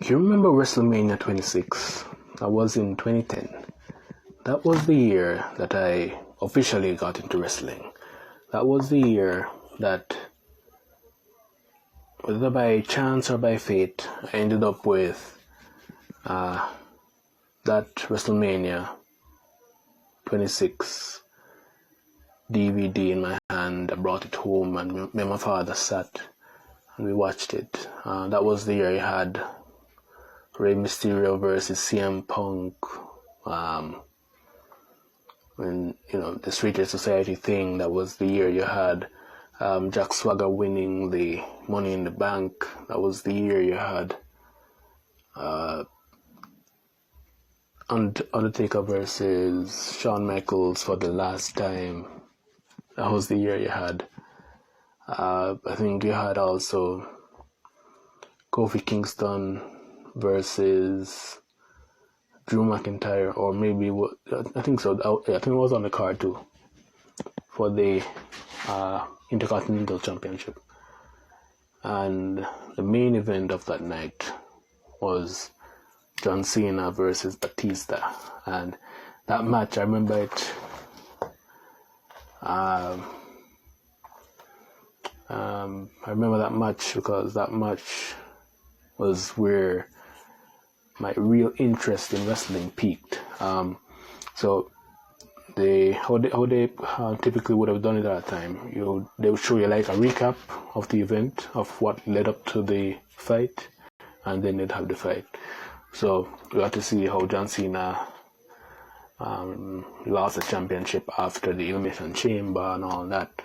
You remember WrestleMania 26? That was in 2010. That was the year that I officially got into wrestling. That was the year that, whether by chance or by fate, I ended up with that WrestleMania 26 DVD in my hand. I brought it home and me and my father sat and we watched it. That was the year I had Rey Mysterio versus CM Punk, when the Street Society thing. That was the year you had Jack Swagger winning the Money in the Bank. That was the year you had Undertaker versus Shawn Michaels for the last time. That was the year you had. I think you had also Kofi Kingston versus Drew McIntyre, or maybe I think so. I think it was on the card too for the Intercontinental Championship. And the main event of that night was John Cena versus Batista, and that match, I remember it. I remember that match because that match was where my real interest in wrestling peaked. So how they typically would have done it at that time, they would show you like a recap of the event, of what led up to the fight, and then they'd have the fight. So we got to see how John Cena lost the championship after the Elimination Chamber and all that,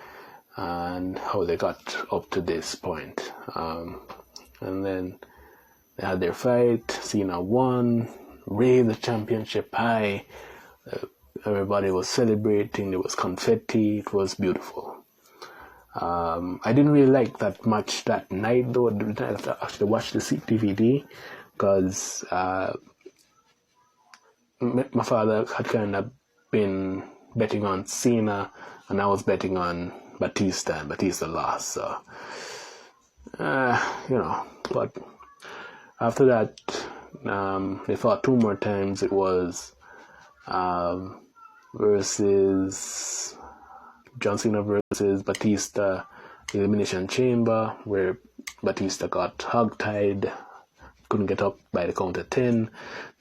and how they got up to this point. And then they had their fight. Cena won, raised the championship high. Everybody was celebrating. There was confetti. It was beautiful. I didn't really like that match that night, though. I actually watched the DVD because my father had kind of been betting on Cena, and I was betting on Batista, and Batista lost. So, but after that, they fought two more times. It was versus John Cena versus Batista, Elimination Chamber, where Batista got hogtied, couldn't get up by the count of 10.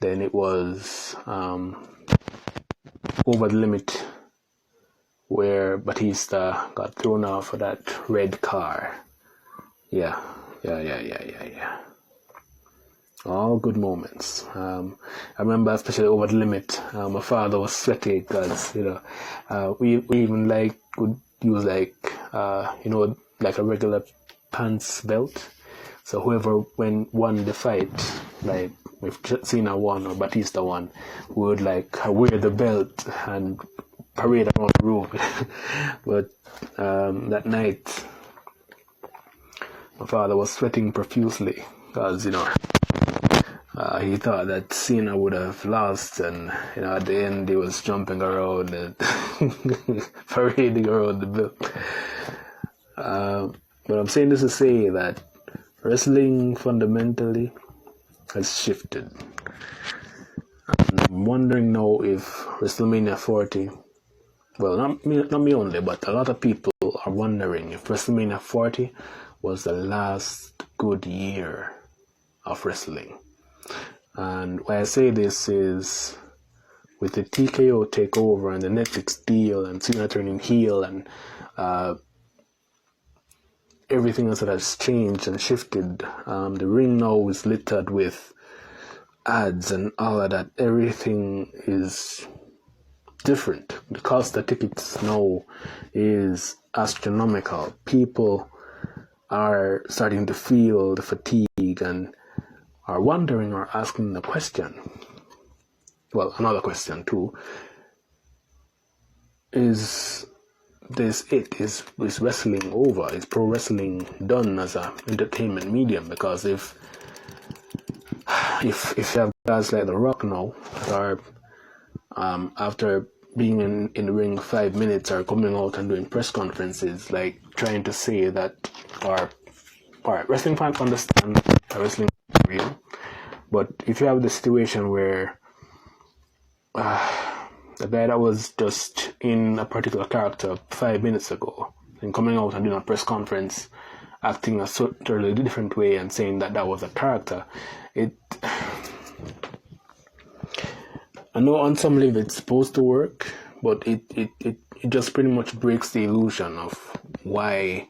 Then it was Over the Limit, where Batista got thrown off for that red car. Yeah. All good moments. I remember especially Over the Limit. My father was sweaty because we even would use like a regular pants belt. So whoever won the fight, like if Cena won or Batista won, we would wear the belt and parade around the room. But that night, my father was sweating profusely because he thought that Cena would have lost, and at the end he was jumping around and parading around the belt. But I'm saying this to say that wrestling fundamentally has shifted. I'm wondering now if WrestleMania 40, well, not me only, but a lot of people are wondering if WrestleMania 40 was the last good year of wrestling. And why I say this is with the TKO takeover and the Netflix deal and Cena turning heel and everything else that has changed and shifted. The ring now is littered with ads and all of that. Everything is different. The cost of tickets now is astronomical. People are starting to feel the fatigue and are wondering or asking the question. Well, another question too. Is this it? Is wrestling over? Is pro wrestling done as an entertainment medium? Because if you have guys like The Rock now that are after being in the ring 5 minutes are coming out and doing press conferences trying to say that wrestling fans understand that wrestling is real, But if you have the situation where the guy that was just in a particular character 5 minutes ago and coming out and doing a press conference acting a totally different way and saying that that was a character, I know on some level it's supposed to work, but it just pretty much breaks the illusion of why,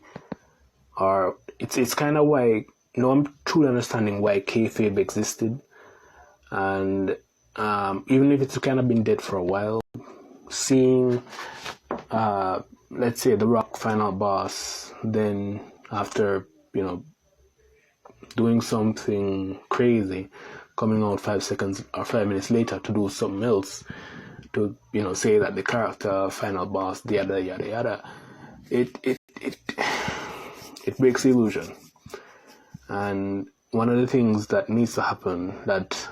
or it's kind of why, I'm truly understanding why kayfabe existed. And even if it's kind of been dead for a while, seeing, let's say, The Rock final boss, then after, doing something crazy, coming out 5 seconds or 5 minutes later to do something else, to, say that the character, final boss, yada, yada, yada, it breaks the illusion. And one of the things that needs to happen, that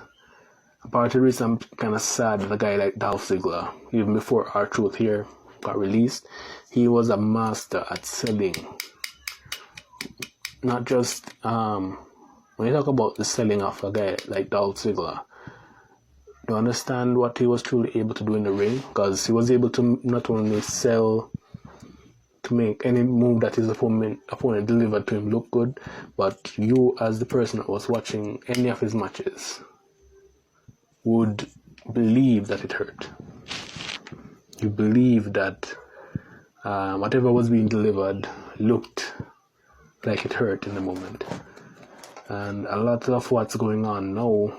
part of the reason I'm kind of sad that a guy like Dolph Ziggler, even before R-Truth here got released, he was a master at selling. Not just, when you talk about the selling of a guy like Dolph Ziggler, you understand what he was truly able to do in the ring, because he was able to not only sell, to make any move that his opponent delivered to him look good, but you as the person that was watching any of his matches would believe that it hurt. You believe that whatever was being delivered looked like it hurt in the moment. And a lot of what's going on now,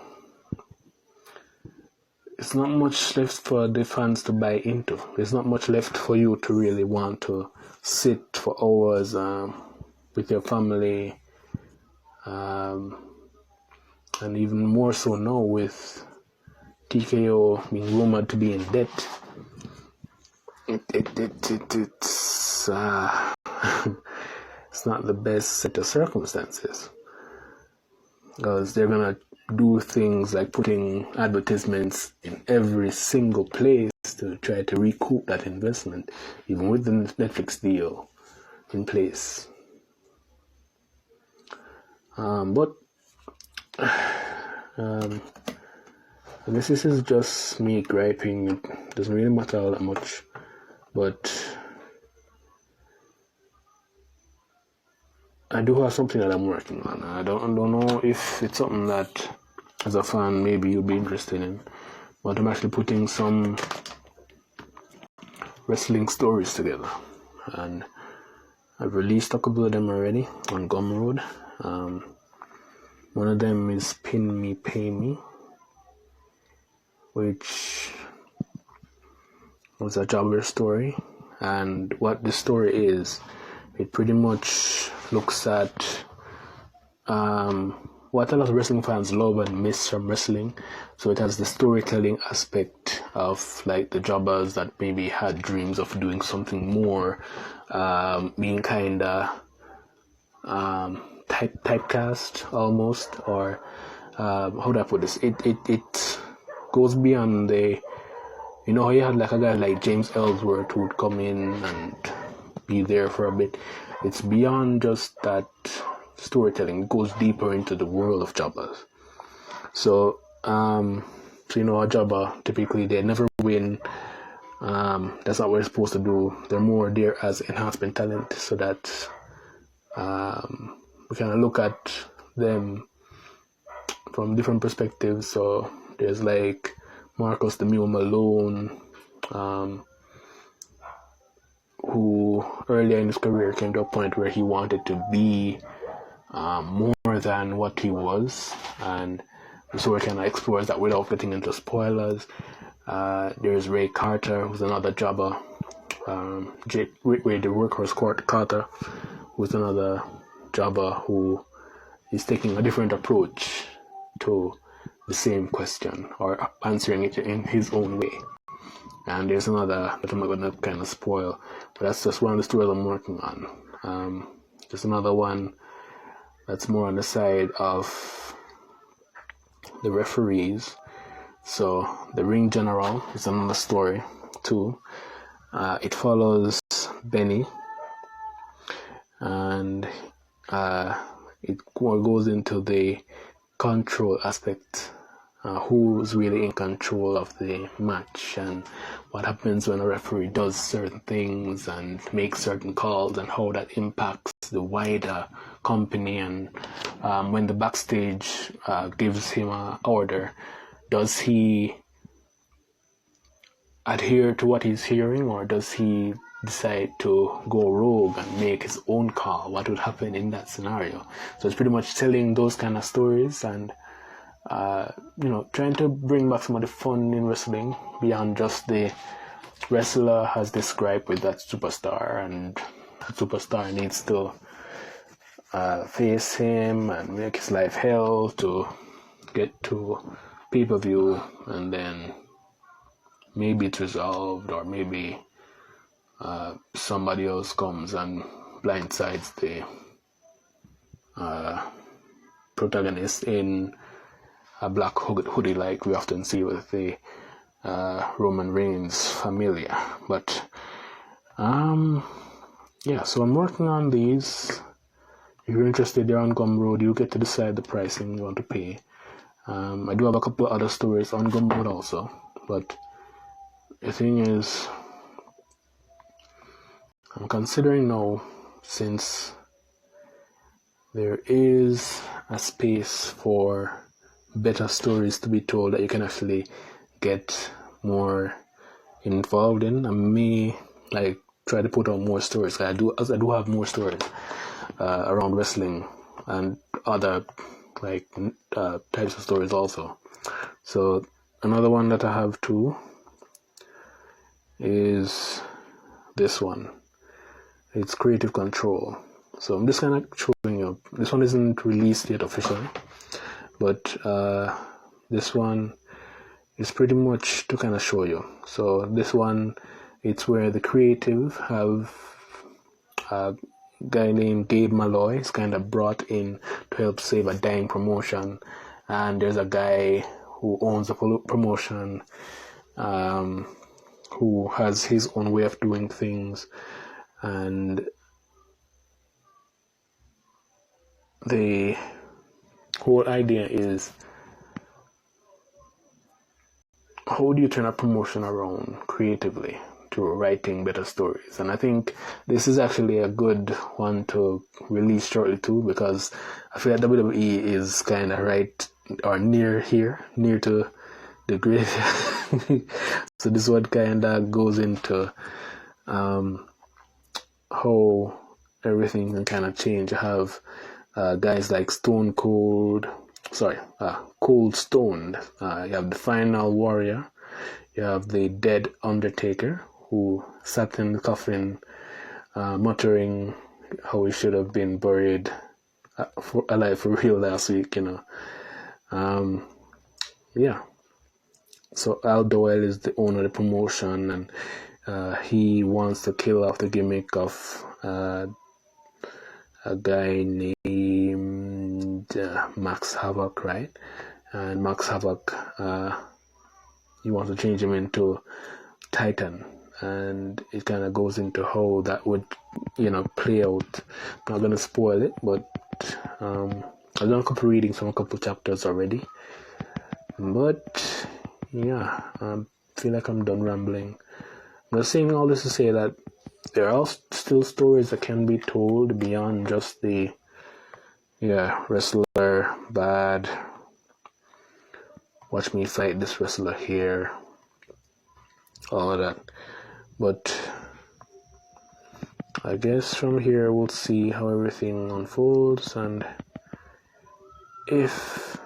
it's not much left for the fans to buy into. There's not much left for you to really want to sit for hours with your family, and even more so now with TKO being rumored to be in debt. It's it's not the best set of circumstances, because they're gonna do things like putting advertisements in every single place to try to recoup that investment, even with the Netflix deal in place. But I guess this is just me griping. It doesn't really matter all that much, but I do have something that I'm working on. I don't know if it's something that, as a fan, maybe you'll be interested in, but I'm actually putting some wrestling stories together, and I've released a couple of them already on Gumroad. One of them is Pin Me, Pay Me, which was a jobber story. And what the story is, it pretty much looks at what a lot of wrestling fans love and miss from wrestling. So it has the storytelling aspect of like the jobbers that maybe had dreams of doing something more, being kind of typecast almost, or how do I put this? It goes beyond the, how you had like a guy like James Ellsworth who would come in and be there for a bit. It's beyond just that storytelling. It goes deeper into the world of jobbers. So a jobber, typically they never win. That's not what they're supposed to do. They're more there as enhancement talent, so that we kind of look at them from different perspectives. So there's like Marcus the Mule Malone, who earlier in his career came to a point where he wanted to be more than what he was, and so it kind of explores that without getting into spoilers. There's Ray Carter, who's another jobber. Ray the Workhorse Carter, who's another jobber who is taking a different approach to the same question, or answering it in his own way. And there's another that I'm not going to kind of spoil, but that's just one of the stories I'm working on. There's another one that's more on the side of the referees. So the Ring General is another story too. It follows Benny, and it goes into the control aspect. Who's really in control of the match, and what happens when a referee does certain things and makes certain calls, and how that impacts the wider company. And when the backstage gives him an order, does he adhere to what he's hearing, or does he decide to go rogue and make his own call? What would happen in that scenario? So it's pretty much telling those kind of stories, and trying to bring back some of the fun in wrestling beyond just the wrestler has this gripe with that superstar, and that superstar needs to face him and make his life hell to get to pay-per-view, and then maybe it's resolved, or maybe somebody else comes and blindsides the protagonist in a black hoodie, like we often see with the Roman Reigns familia. But so I'm working on these. If you're interested, they're on Gumroad. You get to decide the pricing you want to pay. I do have a couple of other stories on Gumroad also, but the thing is, I'm considering now, since there is a space for better stories to be told that you can actually get more involved in, I may try to put out more stories. I do have more stories around wrestling and other types of stories also. So another one that I have too is this one. It's creative control. So I'm just kind of showing you. This one isn't released yet officially, but this one is pretty much to kind of show you. So this one, it's where the creative have a guy named Gabe Malloy is kind of brought in to help save a dying promotion, and there's a guy who owns a promotion who has his own way of doing things, and the whole idea is, how do you turn a promotion around creatively to writing better stories? And I think this is actually a good one to release shortly too, because I feel like WWE is kind of right or near to the grave. So this one kind of goes into how everything can kind of change. You have guys like Cold Stoned. You have the Final Warrior. You have the Dead Undertaker, who sat in the coffin muttering how he should have been buried alive for real last week, So Al Doyle is the owner of the promotion, and he wants to kill off the gimmick of a guy named Max Havoc, right? And Max Havoc, he wants to change him into Titan, and it kind of goes into how that would, play out. I'm not going to spoil it, but I've done a couple readings from a couple chapters already. But yeah, I feel like I'm done rambling. I'm just saying all this to say that there are still stories that can be told beyond just the wrestler bad, watch me fight this wrestler here, all of that. But I guess from here we'll see how everything unfolds, and if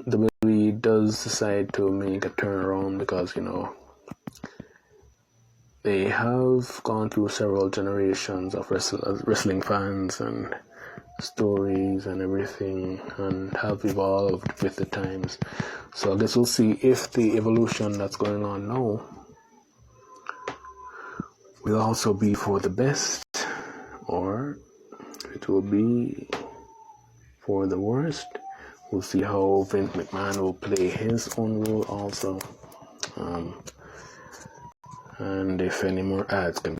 WWE does decide to make a turnaround, because they have gone through several generations of wrestling fans and stories and everything, and have evolved with the times. So I guess we'll see if the evolution that's going on now will also be for the best, or it will be for the worst. We'll see how Vince McMahon will play his own role also, and if any more ads can